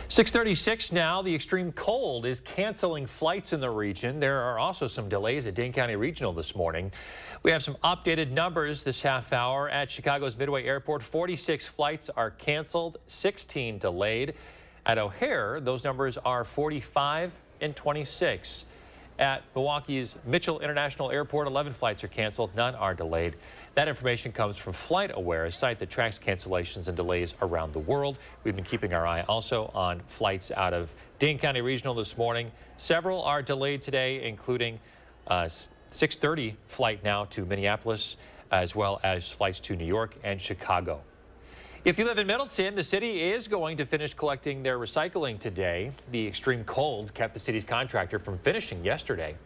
6:36 now. The extreme cold is canceling flights in the region. There are also some delays at Dane County Regional this morning. We have some updated numbers this half hour. At Chicago's Midway Airport, 46 flights are canceled, 16 delayed. At O'Hare, those numbers are 45 and 26. At Milwaukee's Mitchell International Airport, 11 flights are canceled, none are delayed. That information comes from FlightAware, a site that tracks cancellations and delays around the world. We've been keeping our eye also on flights out of Dane County Regional this morning. Several are delayed today, including a 6:30 flight now to Minneapolis, as well as flights to New York and Chicago. If you live in Middleton, the city is going to finish collecting their recycling today. The extreme cold kept the city's contractor from finishing yesterday.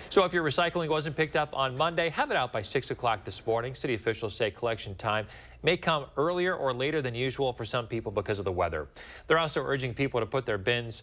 So if your recycling wasn't picked up on Monday, have it out by 6 o'clock this morning. City officials say collection time may come earlier or later than usual for some people because of the weather. They're also urging people to put their bins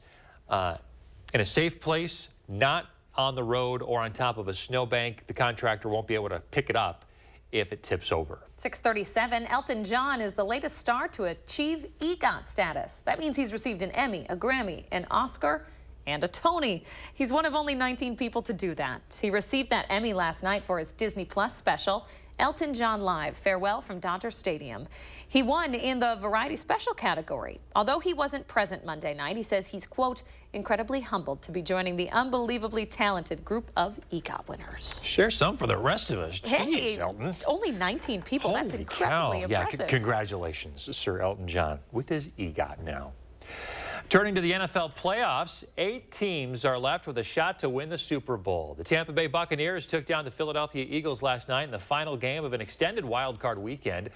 in a safe place, not on the road or on top of a snowbank. The contractor won't be able to pick it up if it tips over. 6:37, Elton John is the latest star to achieve EGOT status. That means he's received an Emmy, a Grammy, an Oscar, and a Tony. He's one of only 19 people to do that. He received that Emmy last night for his Disney Plus special, Elton John Live, Farewell from Dodger Stadium. He won in the Variety Special category. Although he wasn't present Monday night, he says he's, quote, incredibly humbled to be joining the unbelievably talented group of EGOT winners. Share some for the rest of us. Hey, Jeez, Elton. Only 19 people. Holy That's incredibly cow. impressive. Yeah, congratulations, Sir Elton John, with his EGOT now. Turning to the NFL playoffs, 8 teams are left with a shot to win the Super Bowl. The Tampa Bay Buccaneers took down the Philadelphia Eagles last night in the final game of an extended wild card weekend.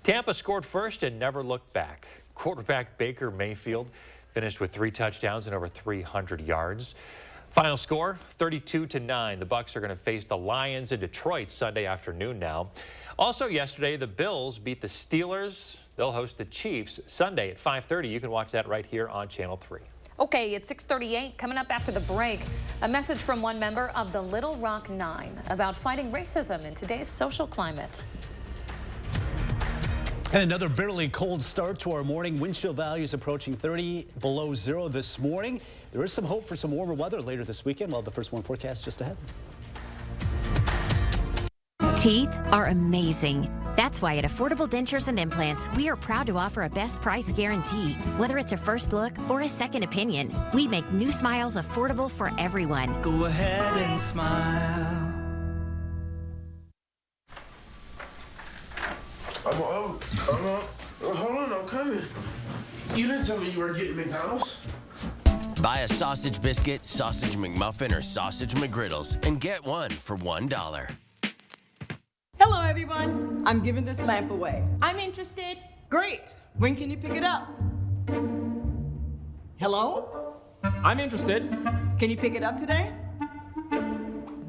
Tampa scored first and never looked back. Quarterback Baker Mayfield finished with 3 touchdowns and over 300 yards. Final score, 32-9. The Bucs are going to face the Lions in Detroit Sunday afternoon now. Also yesterday, the Bills beat the Steelers. They'll host the Chiefs Sunday at 5:30. You can watch that right here on Channel 3. Okay, it's 6:38. Coming up after the break, a message from one member of the Little Rock Nine about fighting racism in today's social climate. And another bitterly cold start to our morning. Wind chill values approaching 30 below zero this morning. There is some hope for some warmer weather later this weekend. We'll have the first one forecast just ahead. Teeth are amazing. That's why at Affordable Dentures and Implants, we are proud to offer a best price guarantee. Whether it's a first look or a second opinion, we make new smiles affordable for everyone. Go ahead and smile. Hold on, I'm coming. You didn't tell me you were getting McDonald's. Buy a sausage biscuit, sausage McMuffin, or sausage McGriddles and get one for $1. Hello, everyone. I'm giving this lamp away. I'm interested. Great. When can you pick it up? Hello? I'm interested. Can you pick it up today?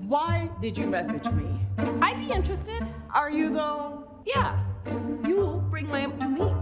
Why did you message me? I'd be interested. Are you, though? Yeah. You bring lamp to me.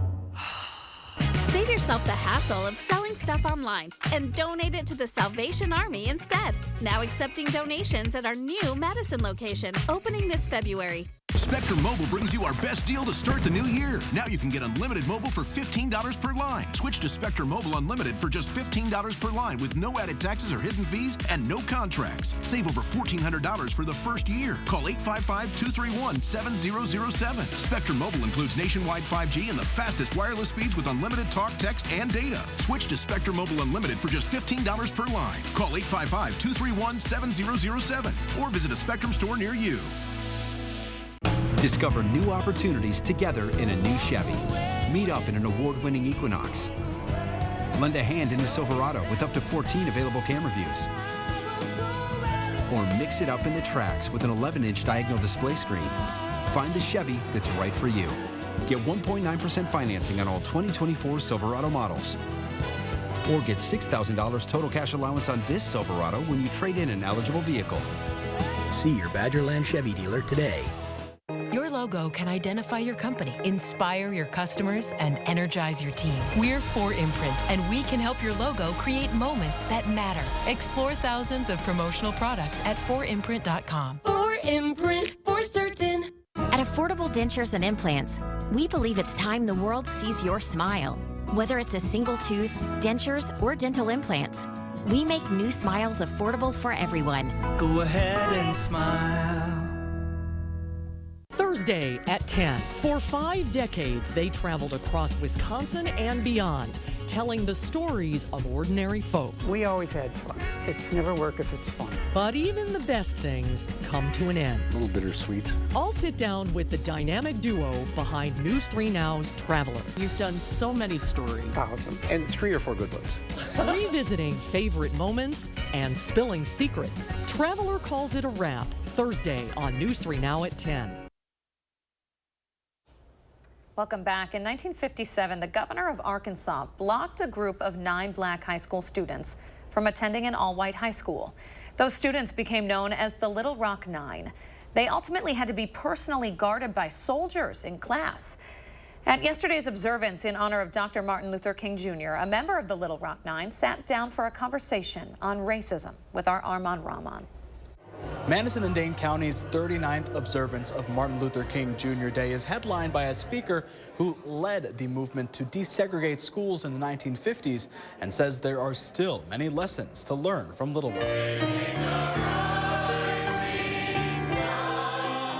Save yourself the hassle of selling stuff online and donate it to the Salvation Army instead. Now accepting donations at our new Madison location, opening this February. Spectrum Mobile brings you our best deal to start the new year. Now you can get unlimited mobile for $15 per line. Switch to Spectrum Mobile Unlimited for just $15 per line with no added taxes or hidden fees and no contracts. Save over $1,400 for the first year. Call 855-231-7007. Spectrum Mobile includes nationwide 5G and the fastest wireless speeds with unlimited talk, text, and data. Switch to Spectrum Mobile Unlimited for just $15 per line. Call 855-231-7007 or visit a Spectrum store near you. Discover new opportunities together in a new Chevy. Meet up in an award-winning Equinox. Lend a hand in the Silverado with up to 14 available camera views. Or mix it up in the Trax with an 11-inch diagonal display screen. Find the Chevy that's right for you. Get 1.9% financing on all 2024 Silverado models. Or get $6,000 total cash allowance on this Silverado when you trade in an eligible vehicle. See your Badgerland Chevy dealer today. Your logo can identify your company, inspire your customers, and energize your team. We're 4imprint, and we can help your logo create moments that matter. Explore thousands of promotional products at 4imprint.com. 4imprint, for certain. At Affordable Dentures and Implants, we believe it's time the world sees your smile. Whether it's a single tooth, dentures, or dental implants, we make new smiles affordable for everyone. Go ahead and smile. Thursday at 10. For 5 decades, they traveled across Wisconsin and beyond, telling the stories of ordinary folks. We always had fun. It's never work if it's fun. But even the best things come to an end. A little bittersweet. I'll sit down with the dynamic duo behind News 3 Now's Traveler. You've done so many stories. Awesome. And 3 or 4 good ones. Revisiting favorite moments and spilling secrets. Traveler calls it a wrap. Thursday on News 3 Now at 10. Welcome back. In 1957, the governor of Arkansas blocked a group of 9 black high school students from attending an all-white high school. Those students became known as the Little Rock Nine. They ultimately had to be personally guarded by soldiers in class. At yesterday's observance in honor of Dr. Martin Luther King Jr., a member of the Little Rock Nine sat down for a conversation on racism with our Armand Rahman. Madison and Dane County's 39th observance of Martin Luther King Jr. Day is headlined by a speaker who led the movement to desegregate schools in the 1950s and says there are still many lessons to learn from Little Rock.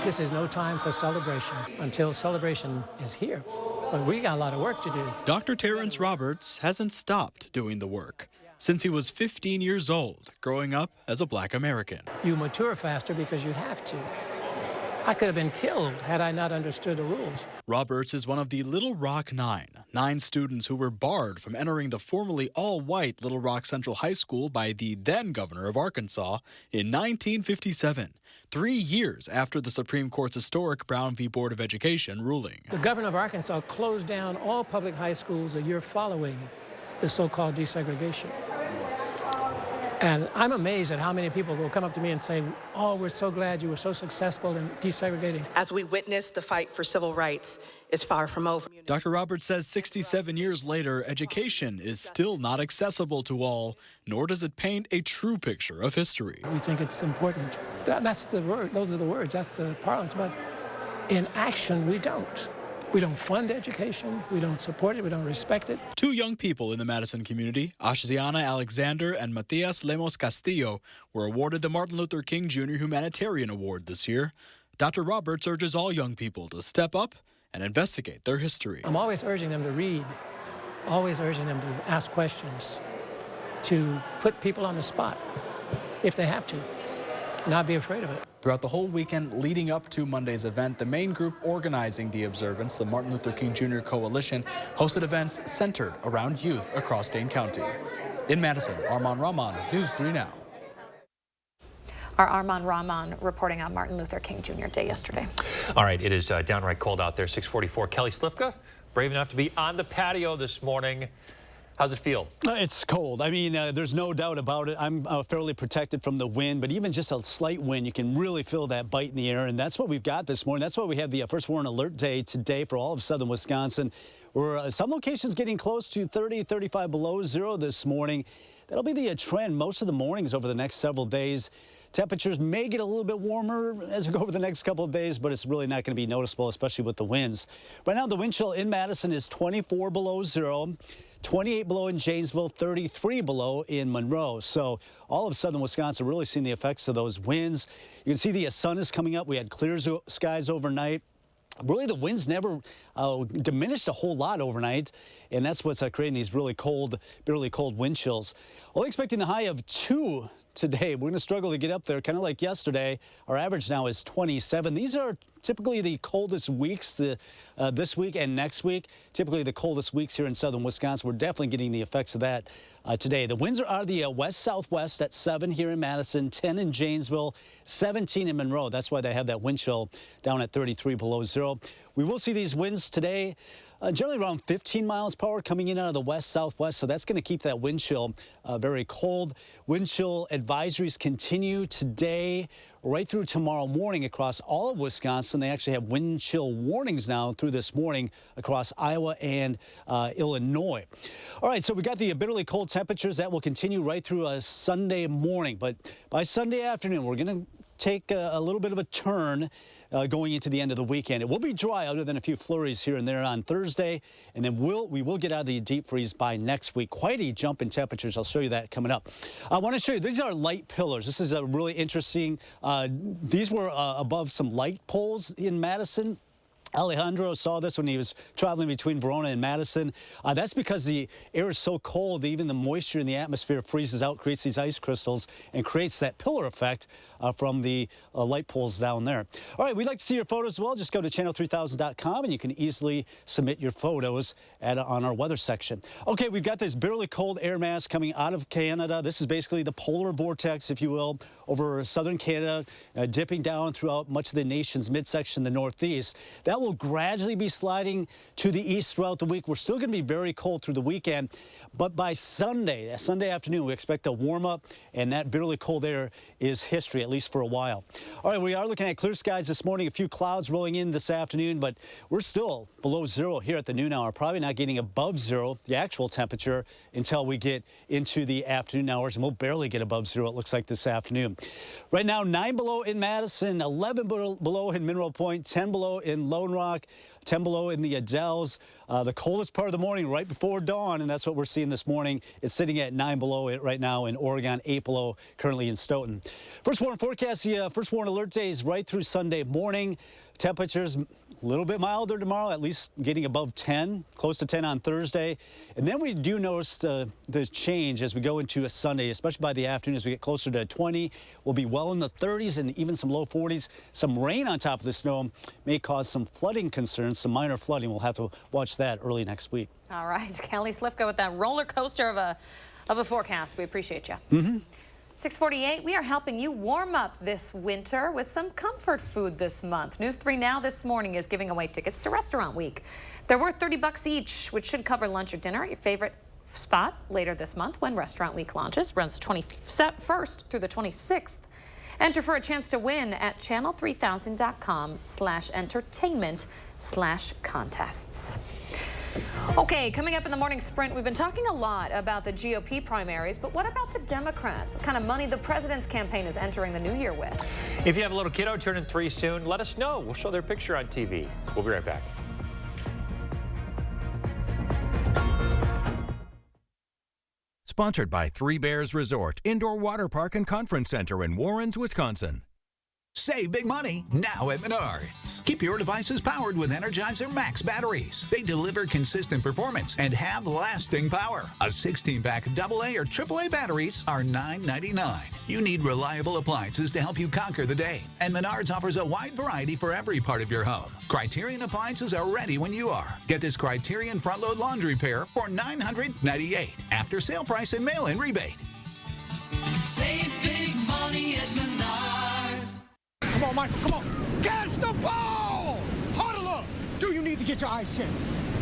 This is no time for celebration until celebration is here. But we got a lot of work to do. Dr. Terrence Roberts hasn't stopped doing the work since he was 15 years old, growing up as a black American. You mature faster because you have to. I could have been killed had I not understood the rules. Roberts is one of the Little Rock Nine, 9 students who were barred from entering the formerly all-white Little Rock Central High School by the then governor of Arkansas in 1957, 3 years after the Supreme Court's historic Brown v. Board of Education ruling. The governor of Arkansas closed down all public high schools a year following the so-called desegregation. And I'm amazed at how many people will come up to me and say, oh, we're so glad you were so successful in desegregating. As we witness, the fight for civil rights is far from over. Dr. Roberts says 67 years later, education is still not accessible to all, nor does it paint a true picture of history. We think it's important. That's the word. Those are the words. That's the parlance. But in action, we don't. We don't fund education, we don't support it, we don't respect it. Two young people in the Madison community, Ashziana Alexander and Matias Lemos Castillo, were awarded the Martin Luther King Jr. Humanitarian Award this year. Dr. Roberts urges all young people to step up and investigate their history. I'm always urging them to read, always urging them to ask questions, to put people on the spot, if they have to, not be afraid of it. Throughout the whole weekend leading up to Monday's event, the main group organizing the observance, the Martin Luther King Jr. Coalition, hosted events centered around youth across Dane County. In Madison, Arman Rahman, News 3 Now. Our Arman Rahman reporting on Martin Luther King Jr. Day yesterday. All right, it is downright cold out there, 644. Kelly Slifka, brave enough to be on the patio this morning. How's it feel? It's cold. I mean, there's no doubt about it. I'm fairly protected from the wind, but even just a slight wind, you can really feel that bite in the air, and that's what we've got this morning. That's why we have the first warning alert day today for all of southern Wisconsin. We're some locations getting close to 30, 35 below zero this morning. That'll be the trend most of the mornings over the next several days. Temperatures may get a little bit warmer as we go over the next couple of days, but it's really not going to be noticeable, especially with the winds. Right now, the wind chill in Madison is 24 below zero. 28 below in Janesville, 33 below in Monroe. So all of southern Wisconsin really seeing the effects of those winds. You can see the sun is coming up. We had clear skies overnight. Really, the winds never diminished a whole lot overnight, and that's what's creating these really cold, bitterly cold wind chills. Only expecting the high of 2 today. We're going to struggle to get up there, kind of like yesterday. Our average now is 27. These are typically the coldest weeks this week and next week. Typically the coldest weeks here in southern Wisconsin. We're definitely getting the effects of that today. The winds are out of the west-southwest at 7 here in Madison, 10 in Janesville, 17 in Monroe. That's why they have that wind chill down at 33 below zero. We will see these winds today, generally around 15 miles per hour coming in out of the west-southwest, so that's going to keep that wind chill very cold. Wind chill advisories continue today right through tomorrow morning across all of Wisconsin. They actually have wind chill warnings now through this morning across Iowa and Illinois. All right, so we got the bitterly cold temperatures that will continue right through Sunday morning, but by Sunday afternoon, we're going to take a little bit of a turn going into the end of the weekend. It will be dry other than a few flurries here and there on Thursday, and then we will get out of the deep freeze by next week. Quite a jump in temperatures. I'll show you that coming up. I want to show you, these are light pillars. This is a really interesting. These were above some light poles in Madison. Alejandro saw this when he was traveling between Verona and Madison. That's because the air is so cold, even the moisture in the atmosphere freezes out, creates these ice crystals, and creates that pillar effect from the light poles down there. All right, we'd like to see your photos as well. Just go to channel3000.com, and you can easily submit your photos on our weather section. Okay, we've got this bitterly cold air mass coming out of Canada. This is basically the polar vortex, if you will, over southern Canada, dipping down throughout much of the nation's midsection, the northeast. That will gradually be sliding to the east throughout the week. We're still going to be very cold through the weekend, but by Sunday afternoon, we expect a warm up, and that bitterly cold air is history, at least for a while. All right, we are looking at clear skies this morning, a few clouds rolling in this afternoon, but we're still below zero here at the noon hour, probably not getting above zero, the actual temperature, until we get into the afternoon hours, and we'll barely get above zero, it looks like, this afternoon. Right now, 9 below in Madison, 11 below in Mineral Point, 10 below in Lone Rock, 10 below in the Dells. The coldest part of the morning right before dawn, and that's what we're seeing this morning. It's sitting at 9 below it right now in Oregon, 8 below currently in Stoughton. First warning forecast, the first warning alert days right through Sunday morning. Temperatures a little bit milder tomorrow, at least getting above 10, close to 10 on Thursday. And then we do notice the change as we go into a Sunday, especially by the afternoon as we get closer to 20. We'll be well in the 30s and even some low 40s. Some rain on top of the snow may cause some flooding concerns, some minor flooding. We'll have to watch that early next week. All right, Kelly Slifka with that roller coaster of a forecast. We appreciate you. 6:48, we are helping you warm up this winter with some comfort food this month. News 3 Now this morning is giving away tickets to Restaurant Week. They're worth $30 each, which should cover lunch or dinner at your favorite spot later this month when Restaurant Week launches. Runs the 21st through the 26th. Enter for a chance to win at channel3000.com/entertainment/contests. Okay, coming up in the morning sprint, we've been talking a lot about the GOP primaries, but what about the Democrats? What kind of money the president's campaign is entering the new year with? If you have a little kiddo turning 3 soon, let us know. We'll show their picture on TV. We'll be right back. Sponsored by Three Bears Resort, Indoor Water Park and Conference Center in Warrens, Wisconsin. Save big money now at Menards. Keep your devices powered with Energizer Max batteries. They deliver consistent performance and have lasting power. A 16-pack AA or AAA batteries are $9.99. You need reliable appliances to help you conquer the day. And Menards offers a wide variety for every part of your home. Criterion appliances are ready when you are. Get this Criterion front-load laundry pair for $998. After sale price and mail-in rebate. Save big money at Menards. Come on, Michael, come on. Catch the ball! Huddle up! Do you need to get your eyes checked?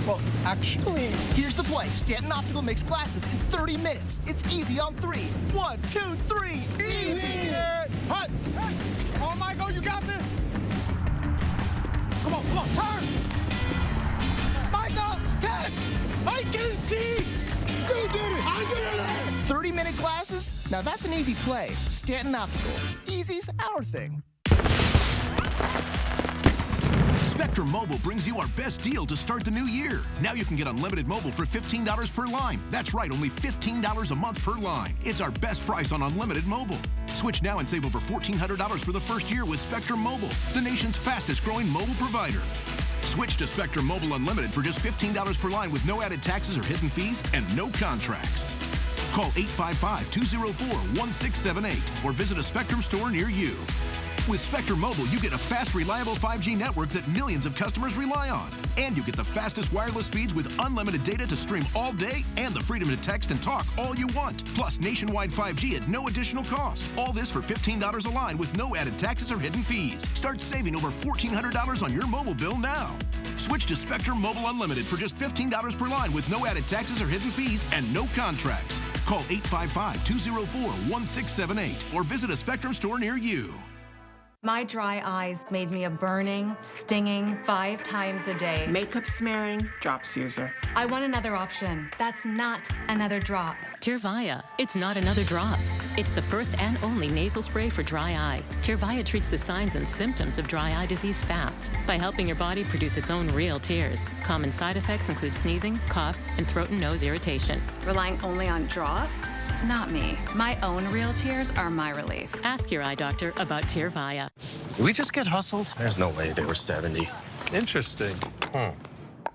Well, actually, here's the play. Stanton Optical makes glasses in 30 minutes. It's easy on 3. 1, 2, 3. Easy! Hut! Come on, Michael, you got this! Come on, turn! Michael, catch! I can see! You did it! I did it! 30-minute glasses? Now that's an easy play. Stanton Optical. Easy's our thing. Spectrum Mobile brings you our best deal to start the new year. Now you can get unlimited mobile for $15 per line. That's right, only $15 a month per line. It's our best price on unlimited mobile. Switch now and save over $1,400 for the first year with Spectrum Mobile, the nation's fastest growing mobile provider. Switch to Spectrum Mobile Unlimited for just $15 per line with no added taxes or hidden fees and no contracts. Call 855-204-1678 or visit a Spectrum store near you. With Spectrum Mobile, you get a fast, reliable 5G network that millions of customers rely on. And you get the fastest wireless speeds with unlimited data to stream all day and the freedom to text and talk all you want. Plus nationwide 5G at no additional cost. All this for $15 a line with no added taxes or hidden fees. Start saving over $1,400 on your mobile bill now. Switch to Spectrum Mobile Unlimited for just $15 per line with no added taxes or hidden fees and no contracts. Call 855-204-1678 or visit a Spectrum store near you. My dry eyes made me a burning, stinging 5 times a day. Makeup smearing, drops user. I want another option. That's not another drop. Tyrvaya. It's not another drop. It's the first and only nasal spray for dry eye. Tyrvaya treats the signs and symptoms of dry eye disease fast by helping your body produce its own real tears. Common side effects include sneezing, cough, and throat and nose irritation. Relying only on drops? Not me. My own real tears are my relief. Ask your eye doctor about Tyrvaya. Did we just get hustled? There's no way they were 70. Interesting.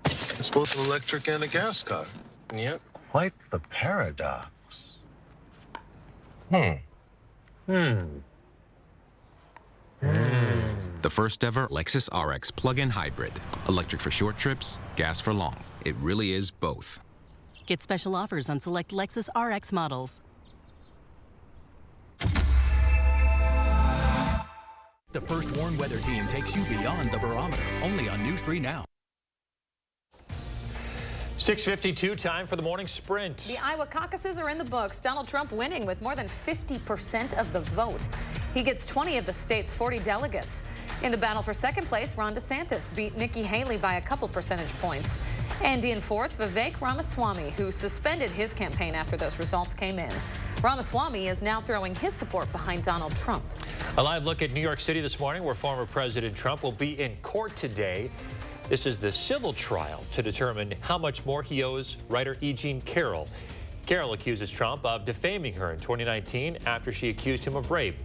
It's both an electric and a gas car. And yet, quite the paradox. The first ever Lexus RX plug-in hybrid. Electric for short trips, gas for long. It really is both. Get special offers on select Lexus RX models. The First Warn Weather Team takes you beyond the barometer, only on News 3 Now. 6:52, time for the morning sprint. The Iowa caucuses are in the books. Donald Trump winning with more than 50% of the vote. He gets 20 of the state's 40 delegates. In the battle for second place, Ron DeSantis beat Nikki Haley by a couple percentage points. And in fourth, Vivek Ramaswamy, who suspended his campaign after those results came in. Ramaswamy is now throwing his support behind Donald Trump. A live look at New York City this morning, where former President Trump will be in court today. This is the civil trial to determine how much more he owes writer E. Jean Carroll. Carroll accuses Trump of defaming her in 2019 after she accused him of rape.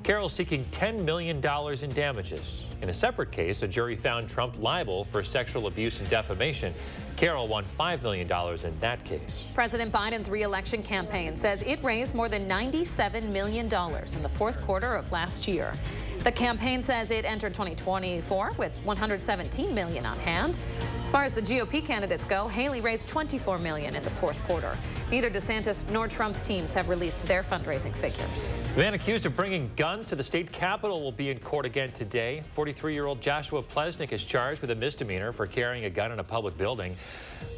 Carroll seeking $10 million in damages. In a separate case, a jury found Trump liable for sexual abuse and defamation. Carroll won $5 million in that case. President Biden's re-election campaign says it raised more than $97 million in the fourth quarter of last year. The campaign says it entered 2024 with $117 million on hand. As far as the GOP candidates go, Haley raised $24 million in the fourth quarter. Neither DeSantis nor Trump's teams have released their fundraising figures. The man accused of bringing guns to the state capitol will be in court again today. 43-year-old Joshua Plesnick is charged with a misdemeanor for carrying a gun in a public building.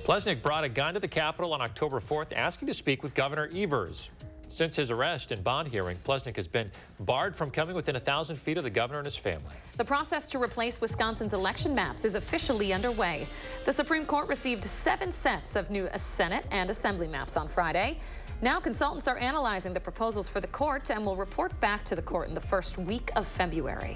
Plesnick brought a gun to the Capitol on October 4th, asking to speak with Governor Evers. Since his arrest and bond hearing, Plesnick has been barred from coming within 1,000 feet of the governor and his family. The process to replace Wisconsin's election maps is officially underway. The Supreme Court received 7 sets of new Senate and Assembly maps on Friday. Now consultants are analyzing the proposals for the court and will report back to the court in the first week of February.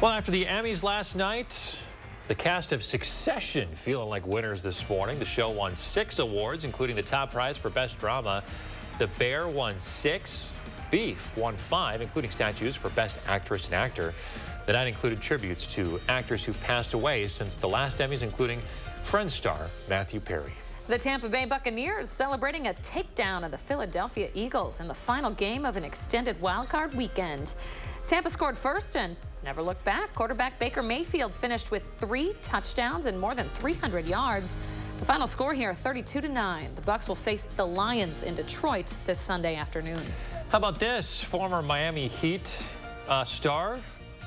Well, after the Emmys last night, the cast of Succession feeling like winners this morning. The show won 6 awards, including the top prize for Best Drama. The Bear won 6. Beef won 5, including statues for Best Actress and Actor. The night included tributes to actors who passed away since the last Emmys, including Friends star Matthew Perry. The Tampa Bay Buccaneers celebrating a takedown of the Philadelphia Eagles in the final game of an extended wildcard weekend. Tampa scored first and never looked back. Quarterback Baker Mayfield finished with 3 touchdowns and more than 300 yards. The final score here, 32-9. The Bucs will face the Lions in Detroit this Sunday afternoon. How about this? Former Miami Heat star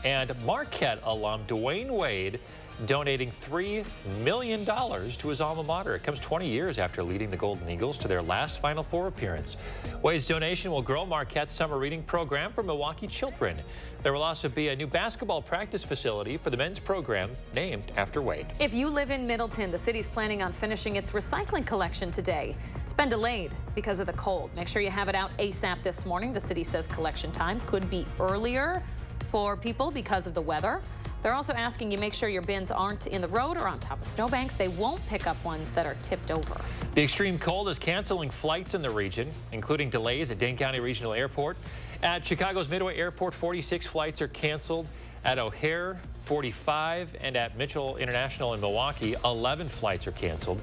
and Marquette alum Dwayne Wade donating $3 million to his alma mater. It comes 20 years after leading the Golden Eagles to their last Final Four appearance. Wade's donation will grow Marquette's summer reading program for Milwaukee children. There will also be a new basketball practice facility for the men's program named after Wade. If you live in Middleton, the city's planning on finishing its recycling collection today. It's been delayed because of the cold. Make sure you have it out ASAP this morning. The city says collection time could be earlier for people because of the weather. They're also asking you make sure your bins aren't in the road or on top of snowbanks. They won't pick up ones that are tipped over. The extreme cold is canceling flights in the region, including delays at Dane County Regional Airport. At Chicago's Midway Airport, 46 flights are canceled. At O'Hare, 45, and at Mitchell International in Milwaukee, 11 flights are canceled.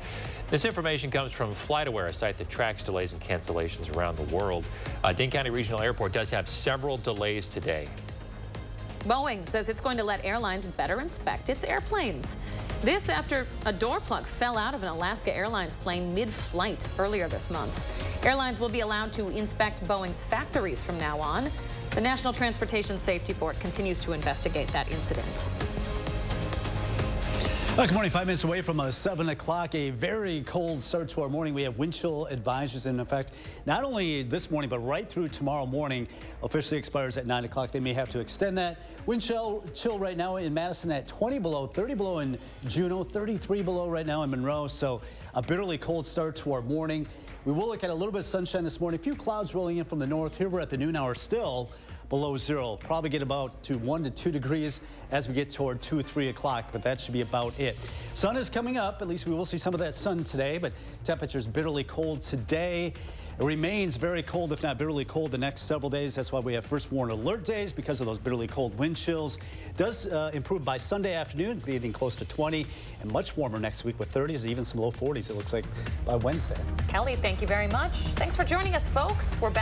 This information comes from FlightAware, a site that tracks delays and cancellations around the world. Dane County Regional Airport does have several delays today. Boeing says it's going to let airlines better inspect its airplanes. This after a door plug fell out of an Alaska Airlines plane mid-flight earlier this month. Airlines will be allowed to inspect Boeing's factories from now on. The National Transportation Safety Board continues to investigate that incident. Good morning. 5 minutes away from 7 o'clock. A very cold start to our morning. We have wind chill advisories in effect not only this morning, but right through tomorrow morning. Officially expires at 9 o'clock. They may have to extend that. Wind chill right now in Madison at 20 below, 30 below in Juneau, 33 below right now in Monroe. So a bitterly cold start to our morning. We will look at a little bit of sunshine this morning. A few clouds rolling in from the north. Here we're at the noon hour still below 0. Probably get about to 1 to 2 degrees as we get toward 2 or 3 o'clock, but that should be about it. Sun is coming up. At least we will see some of that sun today, but temperatures bitterly cold today. It remains very cold, if not bitterly cold, the next several days. That's why we have first warn alert days, because of those bitterly cold wind chills. Does improve by Sunday afternoon, getting close to 20, and much warmer next week with 30s, even some low 40s, it looks like, by Wednesday. Kelly, thank you very much. Thanks for joining us, folks. We're back.